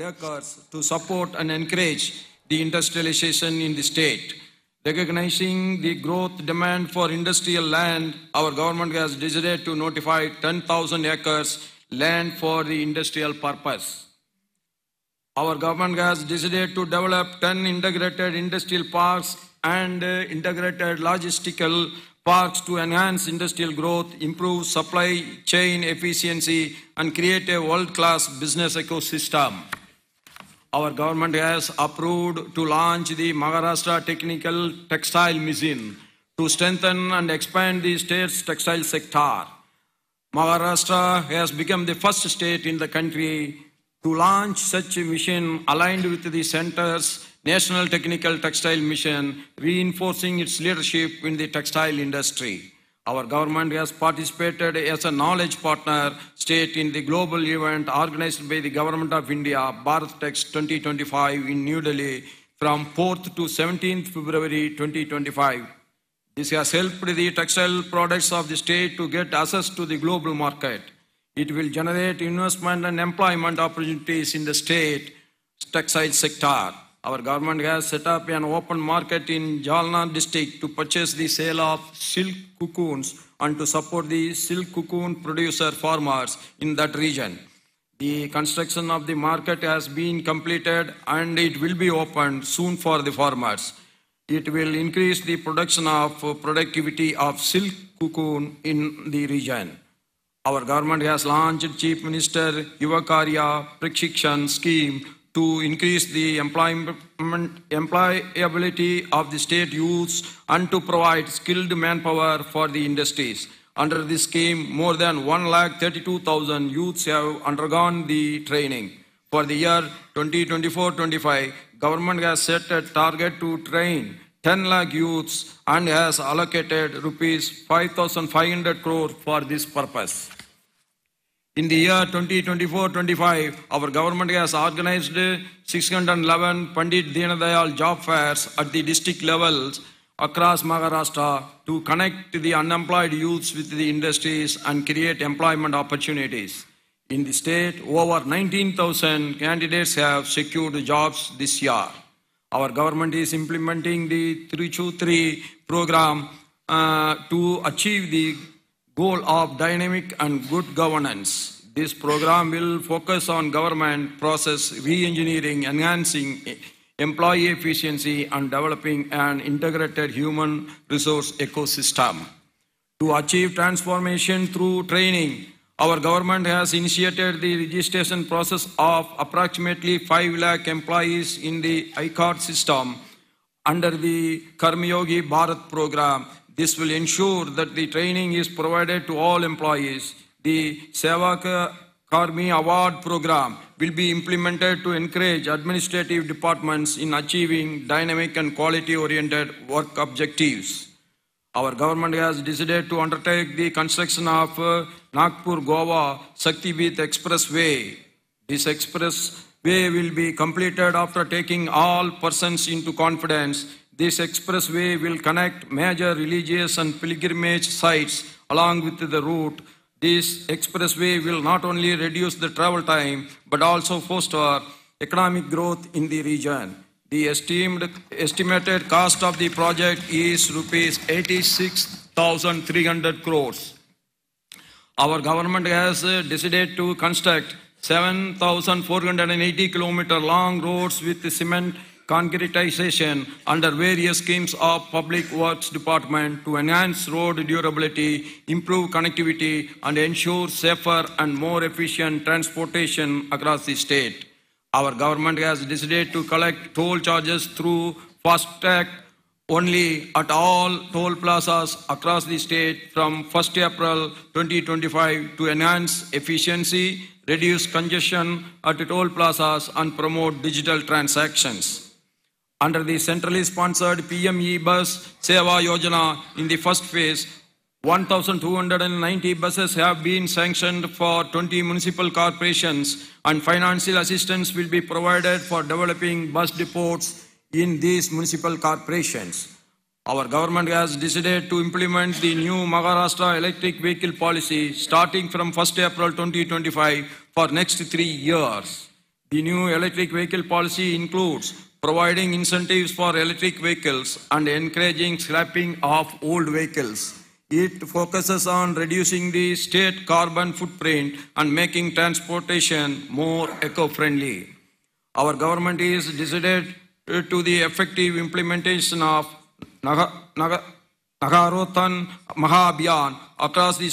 acres to support and encourage the industrialization in the state. Recognizing the growth demand for industrial land, our government has decided to notify 10,000 acres land for the industrial purpose. Our government has decided to develop 10 integrated industrial parks and integrated logistical parks to enhance industrial growth, improve supply chain efficiency, and create a world-class business ecosystem. Our government has approved to launch the Maharashtra Technical Textile Mission to strengthen and expand the state's textile sector. Maharashtra has become the first state in the country to launch such a mission aligned with the center's National Technical Textile Mission, reinforcing its leadership in the textile industry. Our government has participated as a knowledge partner state in the global event organized by the Government of India, BharatTex 2025 in New Delhi from 4th to 17th February 2025. This has helped the textile products of the state to get access to the global market. It will generate investment and employment opportunities in the state textile sector. Our government has set up an open market in Jalna district to purchase the sale of silk cocoons and to support the silk cocoon producer farmers in that region. The construction of the market has been completed and it will be opened soon for the farmers. It will increase the productivity of silk cocoon in the region. Our government has launched Chief Minister Yuva Karya Prakshikshan scheme to increase the employability of the state youths and to provide skilled manpower for the industries. Under this scheme, more than 132,000 youths have undergone the training. For the year 2024-25, government has set a target to train 10 lakh youths and has allocated rupees 5,500 crore for this purpose. In the year 2024-25, our government has organized 611 Pandit Deenadayal job fairs at the district levels across Maharashtra to connect the unemployed youths with the industries and create employment opportunities. In the state, over 19,000 candidates have secured jobs this year. Our government is implementing the 323 program to achieve the goal of dynamic and good governance. This program will focus on government process re-engineering, enhancing employee efficiency, and developing an integrated human resource ecosystem. To achieve transformation through training, our government has initiated the registration process of approximately 5 lakh employees in the ICARD system under the Karmayogi Bharat program. This will ensure that the training is provided to all employees. The Seva Karmi Award program will be implemented to encourage administrative departments in achieving dynamic and quality-oriented work objectives. Our government has decided to undertake the construction of Nagpur-Goa Shaktipeeth Expressway. This expressway will be completed after taking all persons into confidence. This expressway will connect major religious and pilgrimage sites along with the route. This expressway will not only reduce the travel time but also foster economic growth in the region. The estimated cost of the project is rupees 86,300 crores. Our government has decided to construct 7,480 kilometer long roads with cement concretization under various schemes of Public Works Department to enhance road durability, improve connectivity, and ensure safer and more efficient transportation across the state. Our government has decided to collect toll charges through FASTag only at all toll plazas across the state from 1st April 2025 to enhance efficiency, reduce congestion at toll plazas, and promote digital transactions. Under the centrally sponsored PM E-Bus Seva Yojana, in the first phase, 1,290 buses have been sanctioned for 20 municipal corporations, and financial assistance will be provided for developing bus depots in these municipal corporations. Our government has decided to implement the new Maharashtra electric vehicle policy starting from 1st April 2025 for next 3 years. The new electric vehicle policy includes providing incentives for electric vehicles and encouraging scrapping of old vehicles. It focuses on reducing the state carbon footprint and making transportation more eco-friendly. Our government is decided to the effective implementation of Nagarotan Mahabhiyan across the